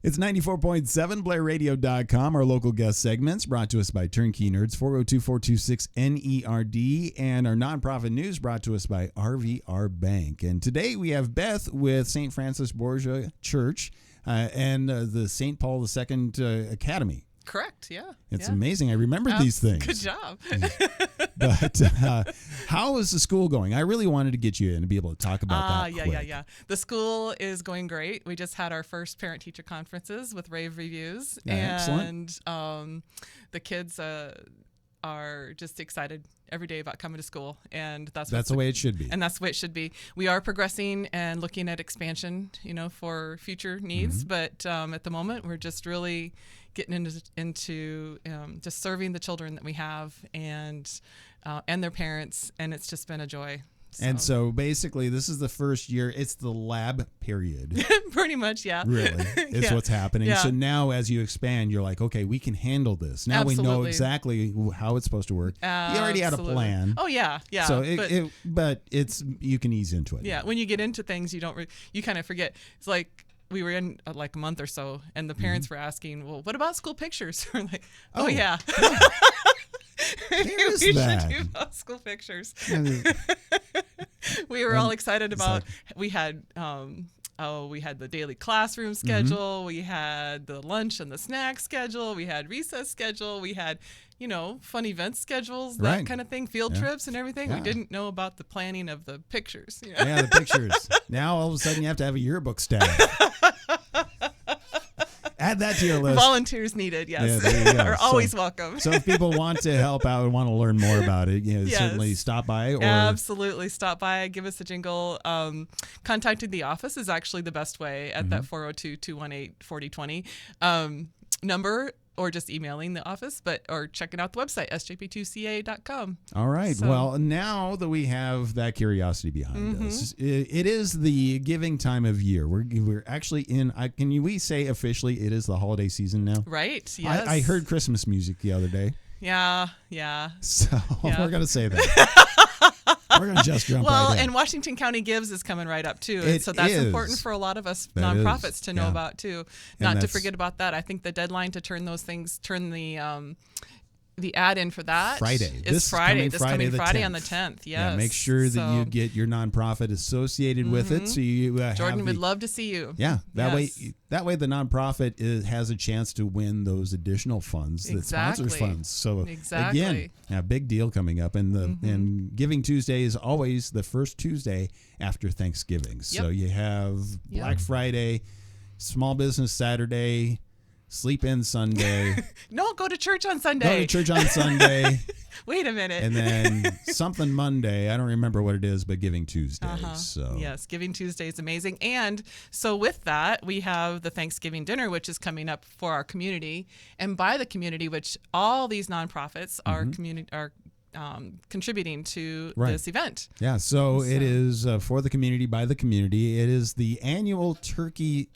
It's 94.7 BlairRadio.com. Our local guest segments brought to us by Turnkey Nerds, 402-426-NERD, and our nonprofit news brought to us by RVR Bank. And today we have Beth with St. Francis Borgia Church and the St. Paul II Academy. Correct, yeah. It's amazing. I remembered these things. Good job. But how is the school going? I really wanted to get you in to be able to talk about that quick. Yeah. The school is going great. We just had our first parent-teacher conferences with rave reviews. Excellent. And the kids are just excited every day about coming to school, and that's the way it should be. And that's the way it should be. We are progressing and looking at expansion, for future needs. But at the moment, we're just really getting into just serving the children that we have and their parents, and it's just been a joy. And so basically, this is the first year. It's the lab period. Pretty much, yeah. Really, is what's happening. Yeah. So now as you expand, you're like, okay, we can handle this. Now we know exactly how it's supposed to work. You already had a plan. Oh, yeah. So but you can ease into it. Yeah, when you get into things, you kind of forget. It's like we were in like a month or so, and the parents were asking, well, what about school pictures? We're like, oh yeah. There's we that. should do about school pictures. We were all excited about. We had the daily classroom schedule. We had the lunch and the snack schedule. We had recess schedule. We had, fun event schedules, that kind of thing, field trips and everything. Yeah. We didn't know about the planning of the pictures. Yeah, the pictures. Now all of a sudden you have to have a yearbook staff. Add that to your list. Volunteers needed, yes. Yeah, there you go. Are always welcome. So if people want to help out and want to learn more about it, Yes. certainly stop by. Or Absolutely. Stop by, give us a jingle. Contacting the office is actually the best way at that 402-218-4020 number, or just emailing the office, or checking out the website, sjp2ca.com. All right. So, well, now that we have that curiosity behind us, it is the giving time of year. We're actually in, can we say officially it is the holiday season now? Right, yes. I heard Christmas music the other day. Yeah. So we're going to say that. We're going to just jump right in. And Washington County Gives is coming right up, too. It so that's is. important for a lot of us nonprofits to know about, too. Not to forget about that. I think the deadline to turn the ad in for that Friday. Is Friday. This coming Friday 10th. On the 10th, yes. Yeah, make sure that you get your nonprofit associated with it. So you Jordan would love to see you. Yeah, that way the nonprofit has a chance to win those additional funds that sponsors funds. So again, big deal coming up, and and Giving Tuesday is always the first Tuesday after Thanksgiving. So you have Black Friday, Small Business Saturday, Sleep In Sunday. No, go to church on Sunday. Go to church on Sunday. Wait a minute. And then something Monday. I don't remember what it is, but Giving Tuesday. So yes, Giving Tuesday is amazing. And so with that, we have the Thanksgiving dinner, which is coming up for our community, and by the community, which all these nonprofits are contributing to this event. Yeah, so it is for the community, by the community. It is the annual turkey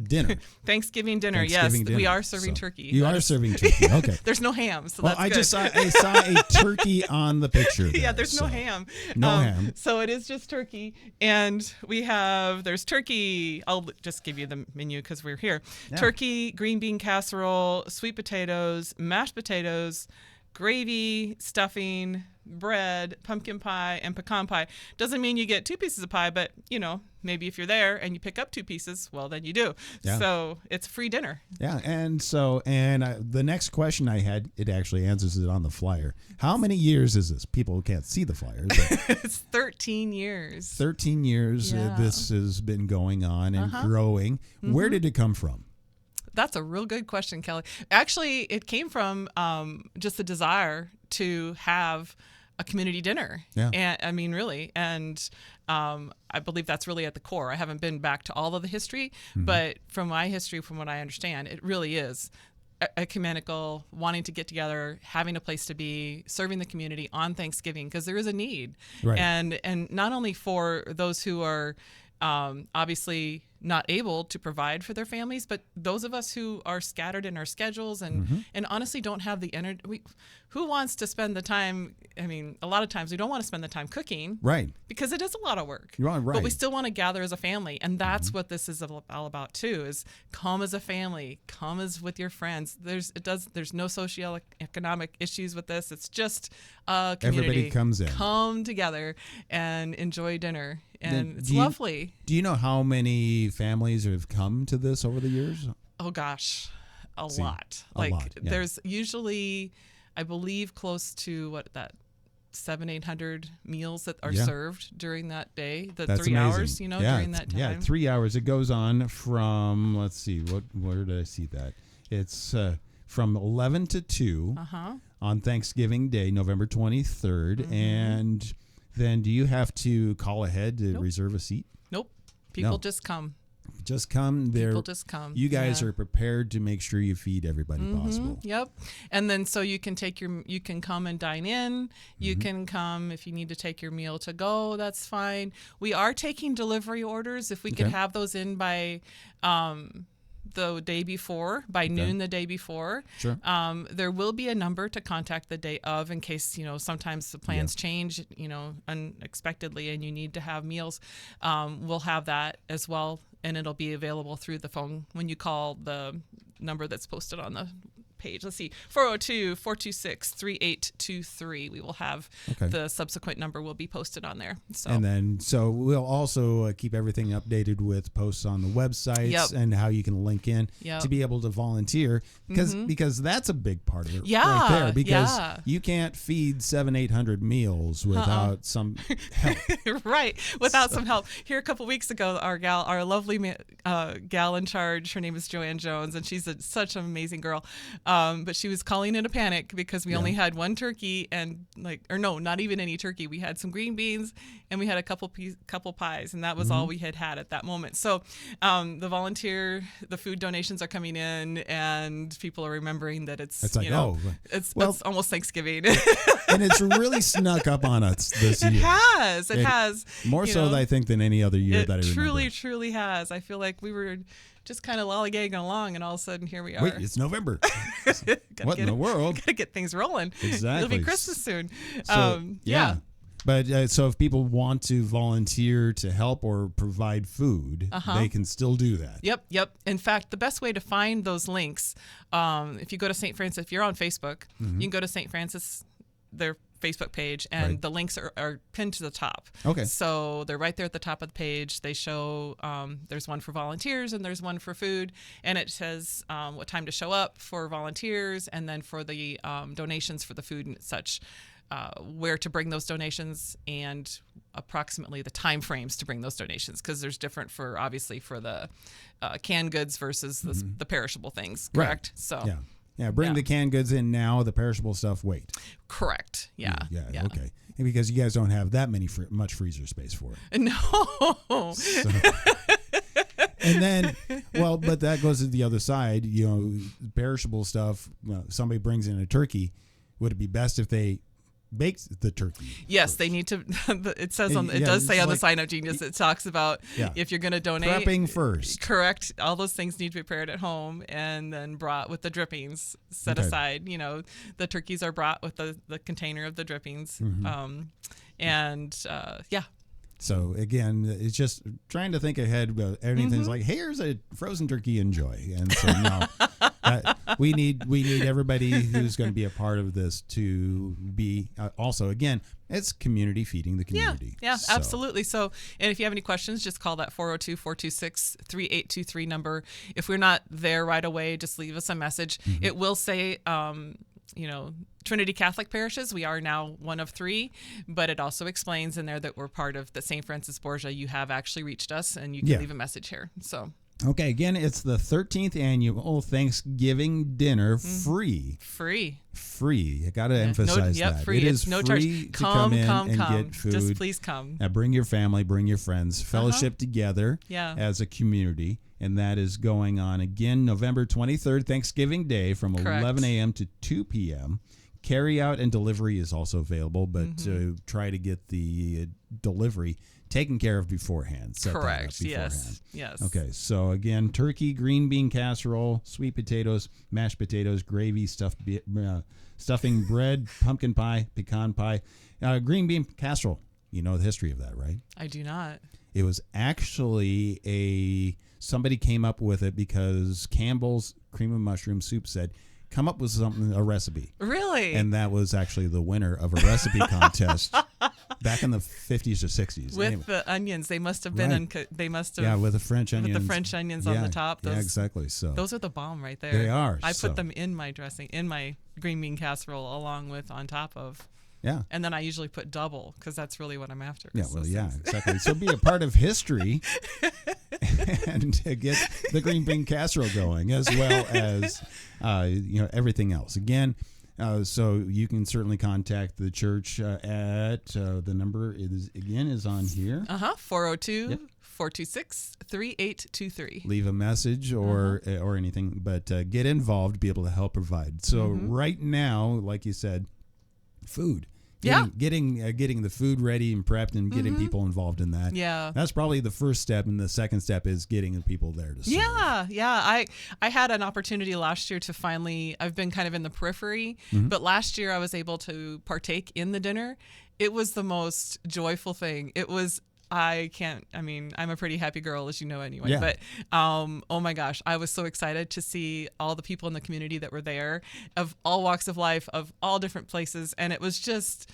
dinner. Thanksgiving dinner. Yes, we are serving turkey. You are serving turkey. Okay. There's no ham, so that's good. I saw a turkey on the picture. Yeah, there's no ham. No ham. So it is just turkey, and there's turkey. I'll just give you the menu because we're here. Yeah. Turkey, green bean casserole, sweet potatoes, mashed potatoes, gravy, stuffing, bread, pumpkin pie, and pecan pie. Doesn't mean you get 2 pieces of pie, but maybe if you're there and you pick up 2 pieces, well, then you do. Yeah. So it's a free dinner. Yeah, and the next question I had, it actually answers it on the flyer. How many years is this? People can't see the flyer. It's 13 years. 13 years this has been going on and growing. Where did it come from? That's a real good question, Kelly. Actually, it came from just the desire to have a community dinner. Yeah. And I mean, really. And I believe that's really at the core. I haven't been back to all of the history, but from my history, from what I understand, it really is ecumenical, wanting to get together, having a place to be, serving the community on Thanksgiving, because there is a need. Right. And not only for those who are obviously not able to provide for their families, but those of us who are scattered in our schedules and honestly don't have the energy. Who wants to spend the time? I mean, a lot of times we don't want to spend the time cooking, right? Because it is a lot of work, right? But we still want to gather as a family, and that's what this is all about too. Is come as a family, come as with your friends. There's no socioeconomic issues with this. It's just a community. Everybody comes in, come together, and enjoy dinner, and it's lovely. Do you know how many families have come to this over the years? Oh gosh, a lot. There's usually, I believe, close to 700-800 meals that are served during that day. That's 3 hours, during that time. Yeah, 3 hours. It goes on from, let's see, where did I see that? It's from 11 to 2 on Thanksgiving Day, November 23rd. And then do you have to call ahead to reserve a seat? Nope. People just come. Just come there. People just come. You guys are prepared to make sure you feed everybody possible. Yep. And then so you can you can come and dine in. You can come if you need to take your meal to go. That's fine. We are taking delivery orders. If we could have those in by the day before, by noon the day before. Sure. There will be a number to contact the day of in case, sometimes the plans change, unexpectedly and you need to have meals. We'll have that as well, and it'll be available through the phone when you call the number that's posted on the page. Let's see, 402-426-3823. We will have the subsequent number will be posted on there. And then, so we'll also keep everything updated with posts on the websites and how you can link in to be able to volunteer, because that's a big part of it right there, because you can't feed 700-800 meals without some help. Right, without some help. Here a couple weeks ago, our lovely gal in charge, her name is Joanne Jones, and she's such an amazing girl. But she was calling in a panic because we only had one turkey and not even any turkey. We had some green beans and we had a couple pies, and that was all we had at that moment. So the food donations are coming in, and people are remembering that it's almost Thanksgiving. And it's really snuck up on us this year. It has. More so, I think, than any other year that I remember. It truly has. I feel like we were just kind of lollygagging along, and all of a sudden here we are. Wait, it's November. What in the world? Gotta get things rolling. Exactly. It'll be Christmas soon. So, But so if people want to volunteer to help or provide food, they can still do that. Yep. In fact, the best way to find those links, if you go to St. Francis, if you're on Facebook, you can go to St. Francis, their Facebook page, and the links are pinned to the top. Okay. So they're right there at the top of the page. They show there's one for volunteers and there's one for food, and it says what time to show up for volunteers, and then for the donations for the food and such, where to bring those donations, and approximately the time frames to bring those donations, because there's different for the canned goods versus the perishable things. Correct. Right. So. Yeah, bring the canned goods in now. The perishable stuff, wait. Correct. Yeah. Okay. And because you guys don't have that much freezer space for it. No. So, and then, but that goes to the other side. Perishable stuff. Somebody brings in a turkey. Would it be best if they baked the turkey? Yes, first? They need to. It says does say on the Sign Up Genius. It talks about if you're going to donate, prepping first. Correct. All those things need to be prepared at home and then brought with the drippings set aside. The turkeys are brought with the container of the drippings. So again, it's just trying to think ahead. Everything's like, here's a frozen turkey, enjoy. And so no, we need everybody who's going to be a part of this to be also, again, it's community feeding the community. Yeah, absolutely. So, and if you have any questions, just call that 402-426-3823 number. If we're not there right away, just leave us a message. It will say, Trinity Catholic parishes. We are now one of 3, but it also explains in there that we're part of the St. Francis Borgia. You have actually reached us, and you can leave a message here. So. Okay, again, it's the 13th annual Thanksgiving dinner, free. Free. I got to emphasize that. Free. It is no free charge. to come in and get food. Just please come. Bring your family, bring your friends, fellowship together as a community. And that is going on again November 23rd, Thanksgiving Day, from 11 a.m. to 2 p.m. Carry out and delivery is also available, but try to get the delivery taken care of beforehand. Correct. Yes. Okay. So again, turkey, green bean casserole, sweet potatoes, mashed potatoes, gravy, stuffing, bread, pumpkin pie, pecan pie, green bean casserole. You know the history of that, right? I do not. It was actually somebody came up with it because Campbell's Cream of Mushroom Soup said, come up with a recipe. Really? And that was actually the winner of a recipe contest back in the 50s or 60s. With the onions, they must have been they must have. Yeah, with the French onions. With the French onions on the top. Yeah, exactly. So those are the bomb right there. They are. I put them in my dressing, in my green bean casserole, along with on top of. Yeah. And then I usually put double because that's really what I'm after. Yeah, well, yeah, exactly. So be a part of history and get the green bean casserole going, as well as everything else. Again, so you can certainly contact the church at the number is on here. 402 426-3823. Leave a message or anything, but get involved, be able to help provide. So right now, like you said, food. Getting the food ready and prepped and getting people involved in that. Yeah. That's probably the first step, and the second step is getting the people there to serve. Yeah. I had an opportunity last year to finally, I've been kind of in the periphery, but last year I was able to partake in the dinner. It was the most joyful thing. It was I'm a pretty happy girl, as you know, anyway. Yeah. But, oh my gosh, I was so excited to see all the people in the community that were there, of all walks of life, of all different places. And it was just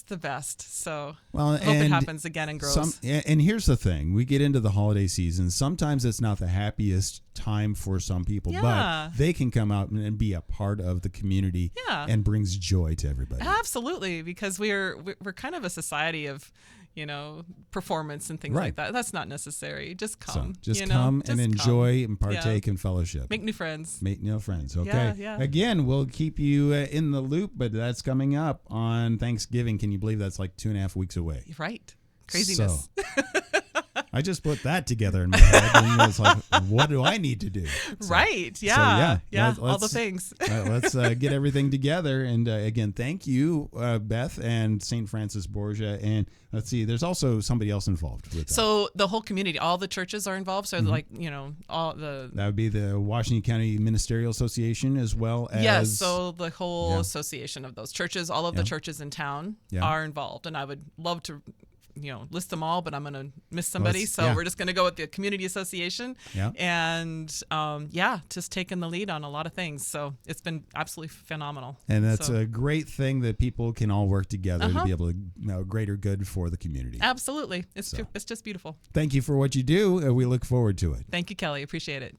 the best. So I hope it happens again and grows. And here's the thing. We get into the holiday season. Sometimes it's not the happiest time for some people, but they can come out and be a part of the community and brings joy to everybody. Absolutely, because we're kind of a society of, performance and things like that. That's not necessary. Just come. So come and enjoy and partake in fellowship. Make new friends. Make new friends. Okay. Yeah. Again, we'll keep you in the loop, but that's coming up on Thanksgiving. Can you believe that's like 2.5 weeks away? Right. Craziness. So, I just put that together in my head and was like, what do I need to do? Right. Yeah. All the things. Let's get everything together. And again, thank you, Beth and St. Francis Borgia. And let's see, there's also somebody else involved with that. So the whole community, all the churches are involved. So all the. That would be the Washington County Ministerial Association, as well as. Yes. So the whole association of those churches, all of the churches in town are involved. And I would love to list them all, but I'm going to miss somebody. We're just going to go with the community association and just taking the lead on a lot of things. So it's been absolutely phenomenal. And that's a great thing that people can all work together to be able to greater good for the community. Absolutely. It's just beautiful. Thank you for what you do. We look forward to it. Thank you, Kelly. Appreciate it.